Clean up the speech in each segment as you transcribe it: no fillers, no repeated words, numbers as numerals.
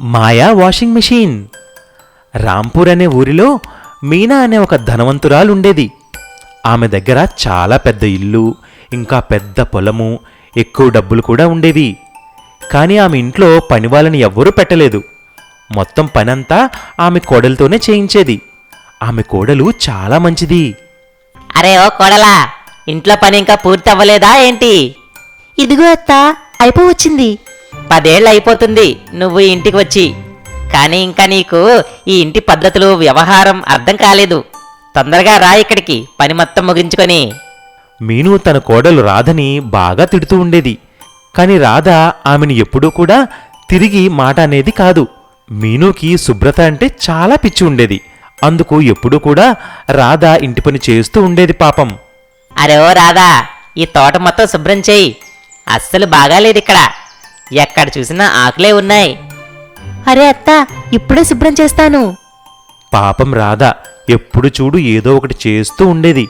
మాయా washing machine. Rampur అనే ఊరిలో మీనా అనే ఒక ధనవంతురాలుండేది. ఆమె దగ్గర చాలా పెద్ద ఇల్లు, ఇంకా పెద్ద పొలము, ఎక్కువ డబ్బులు కూడా ఉండేవి. కానీ ఆమె ఇంట్లో పనివాళ్ళని ఎవ్వరూ పెట్టలేదు. మొత్తం పనంతా ఆమె కోడలితోనే చేయించేది. ఆమె కోడలు చాలా మంచిది. అరే ఓ కోడలా, ఇంట్లో పని ఇంకా పూర్తి అవ్వలేదా ఏంటి? ఇదిగో అత్త, అయిపోవచ్చింది. 10 ఏళ్ళు అయిపోతుంది నువ్వు ఈ ఇంటికి వచ్చి, కానీ ఇంకా నీకు ఈ ఇంటి పద్ధతులు వ్యవహారం అర్థం కాలేదు. తొందరగా రా ఇక్కడికి, పని మొత్తం ముగించుకొని. మీను తన కోడలు రాధని బాగా తిడుతూ ఉండేది. కాని రాధ ఆమెను ఎప్పుడూ కూడా తిరిగి మాట అనేది కాదు. మీనుకి శుభ్రత అంటే చాలా పిచ్చి ఉండేది. అందుకు ఎప్పుడూ కూడా రాధ ఇంటి పని చేస్తూ ఉండేది పాపం. అరే ఓ రాధా, ఈ తోట మొత్తం శుభ్రం చేయి. అస్సలు బాగాలేదిక్కడ, ఎక్కడ చూసినా ఆకులే ఉన్నాయి. అరే అత్త, ఇప్పుడే శుభ్రం చేస్తాను. పాపం రాధ ఎప్పుడు చూడు ఏదో ఒకటి చేస్తూ ఉండేది.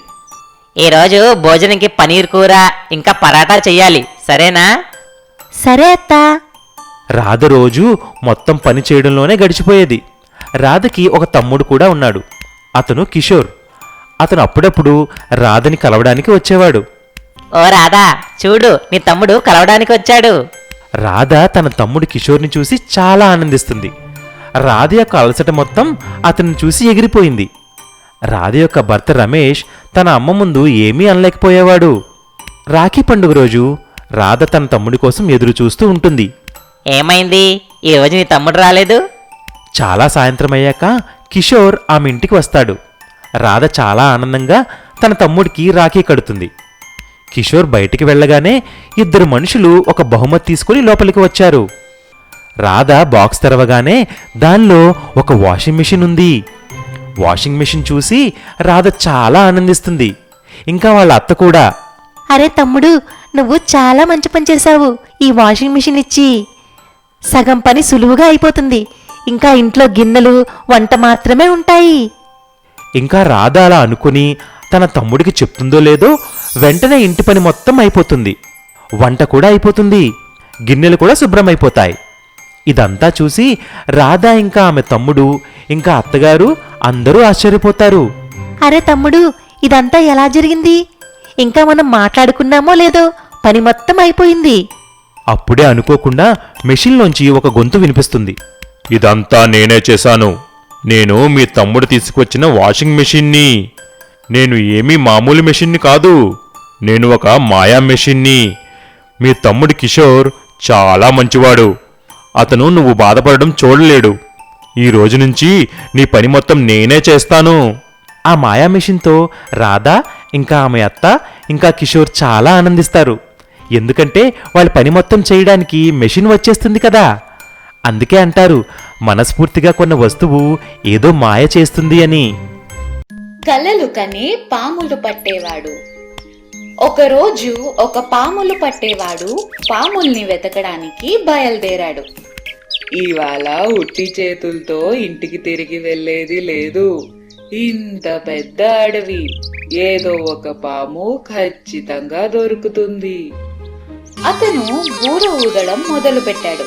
ఈరోజు భోజనంకి పనీర్ కూర ఇంకా పరాటా చెయ్యాలి, సరేనా? సరే అత్త. రాధ రోజు మొత్తం పని చేయడంలోనే గడిచిపోయేది. రాధకి ఒక తమ్ముడు కూడా ఉన్నాడు. అతను కిషోర్. అతను అప్పుడప్పుడు రాధని కలవడానికి వచ్చేవాడు. ఓ రాధా, చూడు నీ తమ్ముడు కలవడానికి వచ్చాడు. రాధ తన తమ్ముడు కిషోర్ని చూసి చాలా ఆనందిస్తుంది. రాధ యొక్క అలసట మొత్తం అతన్ని చూసి ఎగిరిపోయింది. రాధ యొక్క భర్త రమేష్ తన అమ్మ ముందు ఏమీ అనలేకపోయేవాడు. రాఖీ పండుగ రోజు రాధ తన తమ్ముడి కోసం ఎదురు చూస్తూ ఉంటుంది. ఏమైంది ఈరోజు నీ తమ్ముడు రాలేదు? చాలా సాయంత్రం అయ్యాక కిషోర్ ఆమె ఇంటికి వస్తాడు. రాధ చాలా ఆనందంగా తన తమ్ముడికి రాఖీ కడుతుంది. కిషోర్ బయటికి వెళ్ళగానే 2 మనుషులు ఒక బహుమతి తీసుకుని లోపలికి వచ్చారు. రాధ బాక్స్ తెరవగానే దానిలో ఒక వాషింగ్ మెషిన్ ఉంది. వాషింగ్ మెషిన్ చూసి రాధ చాలా ఆనందిస్తుంది. ఇంకా వాళ్ళ అత్త కూడా. అరే తమ్ముడు, నువ్వు చాలా మంచి పని చేశావు. ఈ వాషింగ్ మిషన్ ఇచ్చి సగం పని సులువుగా అయిపోతుంది. ఇంకా ఇంట్లో గిన్నెలు, వంట మాత్రమే ఉంటాయి. ఇంకా రాధ అలా అనుకుని తన తమ్ముడికి చెప్తుందో లేదో వెంటనే ఇంటి పని మొత్తం అయిపోతుంది. వంట కూడా అయిపోతుంది. గిన్నెలు కూడా శుభ్రమైపోతాయి. ఇదంతా చూసి రాధ ఇంకా ఆమె తమ్ముడు ఇంకా అత్తగారు అందరూ ఆశ్చర్యపోతారు. అరే తమ్ముడు, ఇదంతా ఎలా జరిగింది? ఇంకా మనం మాట్లాడుకున్నామో లేదో, పని మొత్తం అయిపోయింది. అప్పుడే అనుకోకుండా మెషిన్లోంచి ఒక గొంతు వినిపిస్తుంది. ఇదంతా నేనే చేశాను. నేను మీ తమ్ముడు తీసుకొచ్చిన వాషింగ్ మెషిన్ని. నేను ఏమీ మామూలు మెషిన్ని కాదు. నేను ఒక మాయా మెషిన్ని. మీ తమ్ముడు కిషోర్ చాలా మంచివాడు. అతను నువ్వు బాధపడడం చూడలేడు. ఈ రోజు నుంచి నీ పని మొత్తం నేనే చేస్తాను. ఆ మాయా మెషిన్తో రాధ ఇంకా ఆమె అత్త ఇంకా కిషోర్ చాలా ఆనందిస్తారు. ఎందుకంటే వాళ్ళ పని మొత్తం చేయడానికి మెషిన్ వచ్చేస్తుంది కదా. అందుకే అంటారు, మనస్ఫూర్తిగా కొన్న వస్తువు ఏదో మాయ చేస్తుంది అని. కలలు కనే పాములు పట్టేవాడు. ఒకరోజు ఒక పాములు పట్టేవాడు పాముల్ని వెతకడానికి బయలుదేరాడు. ఇవాళ ఉట్టి చేతులతో ఇంటికి తిరిగి వెళ్ళేది లేదు. ఇంత పెద్ద అడవి, ఏదో ఒక పాము ఖచ్చితంగా దొరుకుతుంది. అతను బూర ఊదడం మొదలు పెట్టాడు.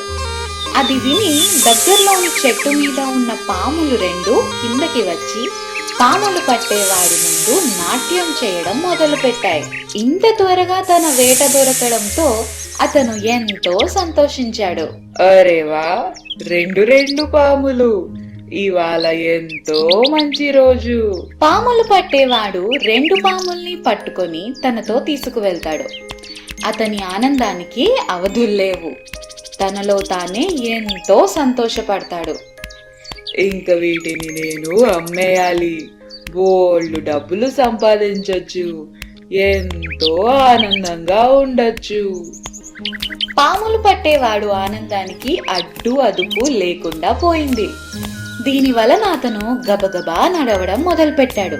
అది విని దగ్గరలోని చెట్టు మీద ఉన్న పాములు 2 కిందకి వచ్చి పాములు పట్టేవాడి ముందు నాట్యం చేయడం మొదలు పెట్టాయి. ఇంత త్వరగా తన వేట దొరకడంతో అతను ఎంతో సంతోషించాడు. అరేవా, 2 పాములు! ఇవాళ ఎంతో మంచి రోజు. పాములు పట్టేవాడు 2 పాముల్ని పట్టుకొని తనతో తీసుకువెళ్తాడు. అతని ఆనందానికి అవధుల్లేవు. తనలో తానే ఎంతో సంతోషపడతాడు. ఇంక వీటిని నేను అమ్మేయాలి. బోల్డు డబ్బులు సంపాదించొచ్చు. ఎంతో ఆనందంగా ఉండొచ్చు. పాములు పట్టేవాడు ఆనందానికి అడ్డు అదుపు లేకుండా పోయింది. దీని వలన అతను గబగబా నడవడం మొదలుపెట్టాడు.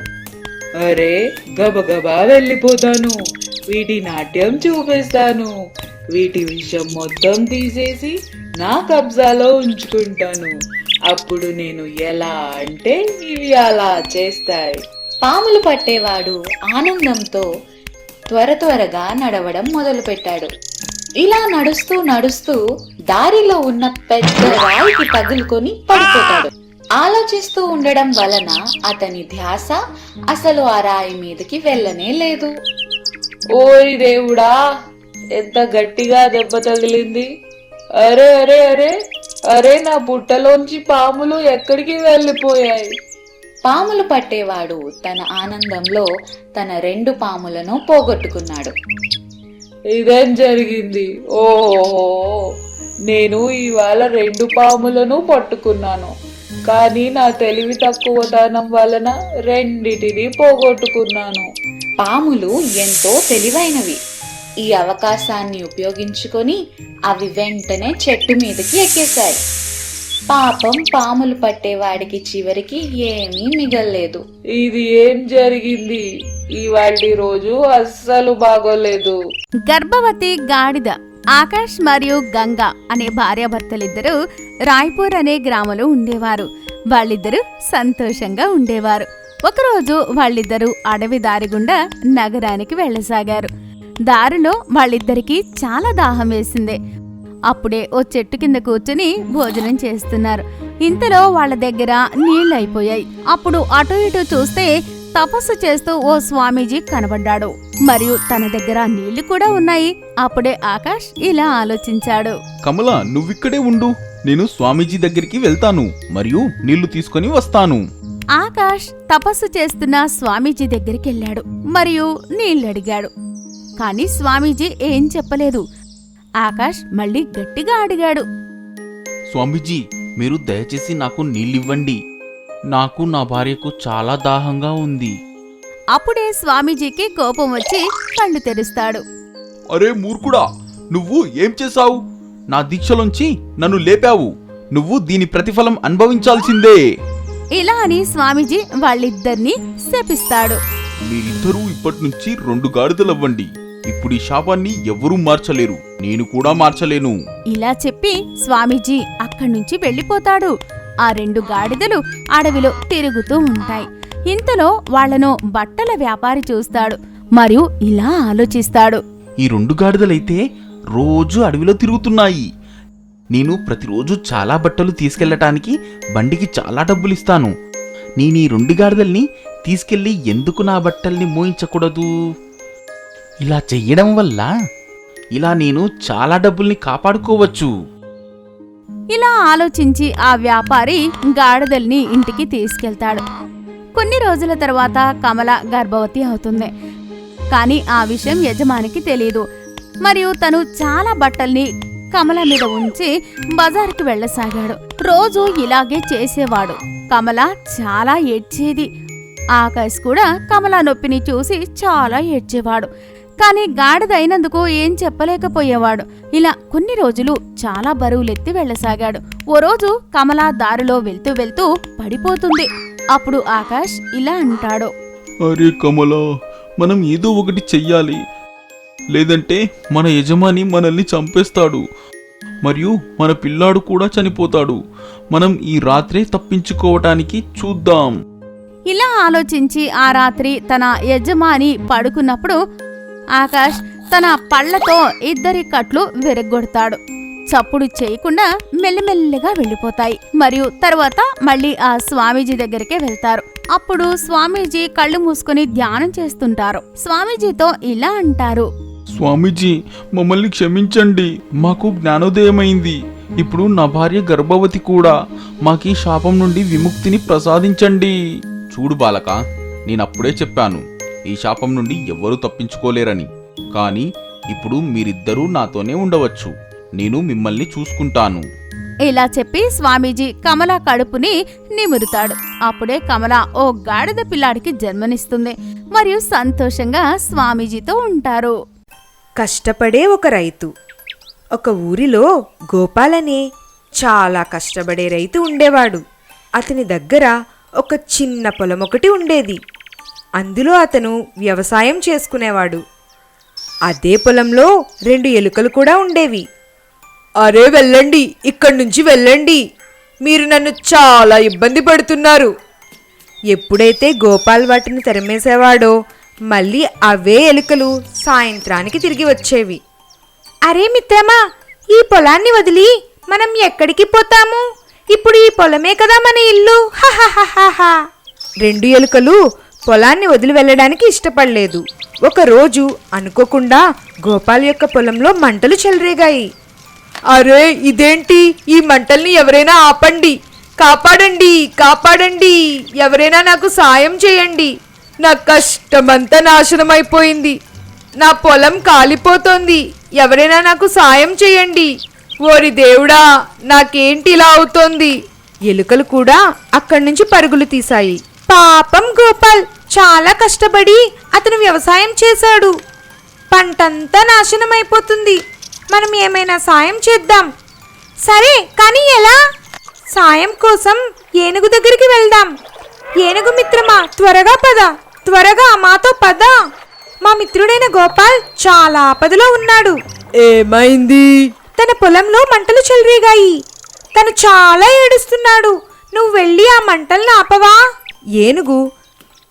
అరే, గబగబా వెళ్ళిపోతాను. వీటి నాట్యం చూపిస్తాను. వీటి విషం మొత్తం తీసేసి నా కబ్జాలో ఉంచుకుంటాను. అప్పుడు నేను ఎలా అంటే ఇవి అలా చేస్తాయి. పాములు పట్టేవాడు ఆనందంతో త్వరగా నడవడం మొదలుపెట్టాడు. ఇలా నడుస్తూ నడుస్తూ దారిలో ఉన్న పెద్ద రాయికి తగులుకొని పడిపోతాడు. ఆలోచిస్తూ ఉండడం వలన అతని ధ్యాస అసలు ఆ రాయి మీదకి వెళ్ళనే లేదు. ఓయ్ దేవుడా, ఎంత గట్టిగా దెబ్బ తగిలింది! అరే అరే అరే అరే, నా బుట్టలోంచి పాములు ఎక్కడికి వెళ్ళిపోయాయి? పాములు పట్టేవాడు తన ఆనందంలో తన 2 పాములను పోగొట్టుకున్నాడు. ఇదేం జరిగింది? ఓహో, నేను ఇవాళ 2 పాములను పట్టుకున్నాను, కానీ నా తెలివి తక్కువతనం వలన రెండిటిని పోగొట్టుకున్నాను. పాములు ఎంతో తెలివైనవి. ఈ అవకాశాన్ని ఉపయోగించుకొని అవి వెంటనే చెట్టు మీదకి ఎక్కేశాయి. పాపం పాములు పట్టేవాడికి చివరికి ఏమీ మిగల్లేదు. ఇది ఏం జరిగింది? ఇవాల్టి రోజు అస్సలు బాగోలేదు. గర్భవతి గాడిద ఆకాష్ మరియు గంగా అనే భార్యాభర్తలిద్దరూ రాయ్పూర్ అనే గ్రామంలో ఉండేవారు. వాళ్ళిద్దరూ సంతోషంగా ఉండేవారు. ఒకరోజు వాళ్ళిద్దరూ అడవి దారి గుండా నగరానికి వెళ్ళసాగారు. దారిలో వాళ్ళిద్దరికీ చాలా దాహం వేసింది. అప్పుడే ఓ చెట్టు కింద కూర్చుని భోజనం చేస్తున్నారు. ఇంతలో వాళ్ళ దగ్గర నీళ్లైపోయాయి. అప్పుడు అటు ఇటు చూస్తే తపస్సు చేస్తూ ఓ స్వామీజీ కనబడ్డాడు. మరియు తన దగ్గర నీళ్లు కూడా ఉన్నాయి. అప్పుడే ఆకాష్ ఇలా ఆలోచించాడు. కమల, నువ్విక్కడే ఉండు, నేను స్వామీజీ దగ్గరికి వెళ్తాను మరియు నీళ్లు తీసుకొని వస్తాను. ఆకాష్ తపస్సు చేస్తున్న స్వామీజీ దగ్గరికెళ్ళాడు మరియు నీళ్లడిగాడు. కాని స్వామీజీ ఏం చెప్పలేదు. ఆకాష్ మళ్ళీ గట్టిగా అడిగాడు. స్వామీజీ, మీరు దయచేసి నాకు నీళ్ళివ్వండి. నాకు నా భార్యకు చాలా దాహంగా ఉంది. అప్పుడే స్వామీజీకి కోపం వచ్చి కళ్ళు తెరుస్తాడు. అరే మూర్ఖుడా, నువ్వు ఏం చేశావు? నా దీక్షలోంచి నన్ను లేపావు. నువ్వు దీని ప్రతిఫలం అనుభవించాల్సిందే. ఇలా అని స్వామీజీ వాళ్ళిద్దరినీ శపిస్తాడు. మీరిద్దరూ ఇప్పటినుంచి 2 గాడిదలవ్వండి. ఇప్పుడు ఈ శాపాన్ని ఎవ్వరూ మార్చలేరు, నేను కూడా మార్చలేను. ఇలా చెప్పి స్వామీజీ అక్కడ్నుంచి వెళ్ళిపోతాడు. ఆ 2 గాడిదలు అడవిలో తిరుగుతూ ఉంటాయి. ఇంతలో వాళ్లను బట్టల వ్యాపారి చూస్తాడు మరియు ఇలా ఆలోచిస్తాడు. ఈ 2 గాడిదలైతే రోజు అడవిలో తిరుగుతున్నాయి. నేను ప్రతిరోజు చాలా బట్టలు తీసుకెళ్లటానికి బండికి చాలా డబ్బులిస్తాను. నేను ఈ 2 గాడిదల్ని తీసుకెళ్లి ఎందుకు నా బట్టల్ని మోయించకూడదు? ఇలా చెయ్యడం వల్ల ఇలా నేను చాలా డబ్బుల్ని కాపాడుకోవచ్చు. ఇలా ఆలోచించి ఆ వ్యాపారి గాడిదల్ని ఇంటికి తీసుకెళ్తాడు. కొన్ని రోజుల తర్వాత కమల గర్భవతి అవుతుంది. కానీ ఆ విషయం యజమానికి తెలీదు. మరియు తను చాలా బట్టల్ని కమల మీద ఉంచి బజార్కి వెళ్ళసాగాడు. రోజు ఇలాగే చేసేవాడు. కమల చాలా ఏడ్చేది. ఆకాష్ కూడా కమల నొప్పిని చూసి చాలా ఏడ్చేవాడు. కాని గాడిద అయినందుకు ఏం చెప్పలేకపోయేవాడు. ఇలా కొన్ని రోజులు చాలా బరువులెత్తి వెళ్ళసాగాడు. ఓ రోజు కమల దారిలో వెళ్తూ వెళ్తూ పడిపోతుంది. అప్పుడు ఆకాష్ ఇలా అంటాడు. అరే కమలా, మనం ఏదో ఒకటి చెయ్యాలి, లేదంటే మన యజమాని మనల్ని చంపేస్తాడు మరియు మన పిల్లాడు కూడా చనిపోతాడు. మనం ఈ రాత్రే తప్పించుకోవటానికి చూద్దాం. ఇలా ఆలోచించి ఆ రాత్రి తన యజమాని పడుకున్నప్పుడు ఆకాష్ తన పళ్లతో 2 కట్లు విరగ్గొడతాడు. చప్పుడు చేయకుండా మెల్లిమెల్లిగా వెళ్ళిపోతాయి. మరియు తర్వాత మళ్ళీ ఆ స్వామీజీ దగ్గరికే వెళ్తారు. అప్పుడు స్వామీజీ కళ్ళు మూసుకొని ధ్యానం చేస్తుంటారు. స్వామీజీతో ఇలా అంటారు. స్వామీజీ, మమ్మల్ని క్షమించండి, మాకు జ్ఞానోదయమైంది. ఇప్పుడు నా భార్య గర్భవతి కూడా. మాకీ శాపం నుండి విముక్తిని ప్రసాదించండి. చూడు బాలక, నేనప్పుడే చెప్పాను ఈ శాపం నుండి ఎవ్వరూ తప్పించుకోలేరని. కానీ ఇప్పుడు మీరిద్దరూ నాతోనే ఉండవచ్చు. నేను మిమ్మల్ని చూసుకుంటాను. ఇలా చెప్పి స్వామీజీ కమల కడుపుని నిమురుతాడు. అప్పుడే కమల ఓ గాడిద పిల్లాడికి జన్మనిస్తుంది మరియు సంతోషంగా స్వామీజీతో ఉంటారు. కష్టపడే ఒక రైతు. ఒక ఊరిలో గోపాల్ అనే చాలా కష్టపడే రైతు ఉండేవాడు. అతని దగ్గర ఒక చిన్న పొలం ఒకటి ఉండేది. అందులో అతను వ్యవసాయం చేసుకునేవాడు. అదే పొలంలో 2 ఎలుకలు కూడా ఉండేవి. అరే వెళ్ళండి, ఇక్కడి నుంచి వెళ్ళండి, మీరు నన్ను చాలా ఇబ్బంది పడుతున్నారు. ఎప్పుడైతే గోపాల్ వాటిని తరిమేసేవాడో మళ్ళీ అవే ఎలుకలు సాయంత్రానికి తిరిగి వచ్చేవి. అరే మిత్రమా, ఈ పొలాన్ని వదిలి మనం ఎక్కడికి పోతాము? ఇప్పుడు ఈ పొలమే కదా మన ఇల్లు. హహహహహ. రెండు ఎలుకలు పొలాన్ని వదిలి వెళ్ళడానికి ఇష్టపడలేదు. ఒకరోజు అనుకోకుండా గోపాల్ యొక్క పొలంలో మంటలు చెలరేగాయి. అరే ఇదేంటి? ఈ మంటల్ని ఎవరైనా ఆపండి, కాపాడండి, కాపాడండి, ఎవరైనా నాకు సాయం చేయండి. నా కష్టమంతా నాశనమైపోయింది, నా పొలం కాలిపోతోంది, ఎవరైనా నాకు సాయం చేయండి. ఓరి దేవుడా, నాకేంటి ఇలా అవుతోంది? ఎలుకలు కూడా అక్కడి నుంచి పరుగులు తీశాయి. పాపం గోపాల్ చాలా కష్టపడి అతను వ్యవసాయం చేశాడు. పంటంతా నాశనమైపోతుంది. మనం ఏమైనా సాయం చేద్దాం. సరే, కానీ ఎలా? సాయం కోసం ఏనుగు దగ్గరికి వెళ్దాం. ఏనుగు మిత్రమా, త్వరగా పద, త్వరగా మాతో పద. మా మిత్రుడైన గోపాల్ చాలా ఆపదలో ఉన్నాడు. ఏమైంది? తన పొలంలో మంటలు చెలరేగాయి. తను చాలా ఏడుస్తున్నాడు. నువ్వు వెళ్ళి ఆ మంటలను ఆపవా? ఏనుగు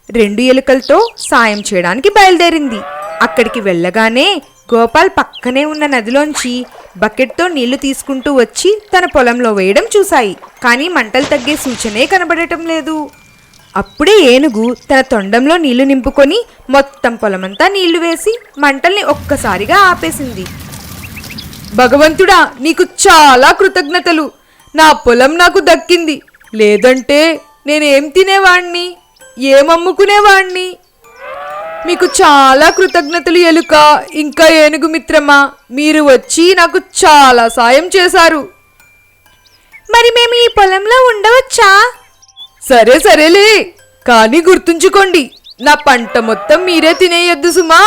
రెండు ఎలుకలతో సాయం చేయడానికి బయలుదేరింది. అక్కడికి వెళ్ళగానే గోపాల్ పక్కనే ఉన్న నదిలోంచి బకెట్తో నీళ్లు తీసుకుంటూ వచ్చి తన పొలంలో వేయడం చూశాయి. కానీ మంటలు తగ్గే సూచనే కనబడటం లేదు. అప్పుడే ఏనుగు తన తొండంలో నీళ్లు నింపుకొని మొత్తం పొలమంతా నీళ్లు వేసి మంటల్ని ఒక్కసారిగా ఆపేసింది. భగవంతుడా, నీకు చాలా కృతజ్ఞతలు. నా పొలం నాకు దక్కింది. లేదంటే నేనేం తినేవాణ్ణి, ఏమమ్ముకునేవాణ్ణి? మీకు చాలా కృతజ్ఞతలు ఎలుక, ఇంకా ఏనుగు మిత్రమా. మీరు వచ్చి నాకు చాలా సాయం చేశారు. మరి మేము ఈ పొలంలో ఉండవచ్చా? సరే సరేలే, కానీ గుర్తుంచుకోండి, నా పంట మొత్తం మీరే తినేయొద్దు సుమా.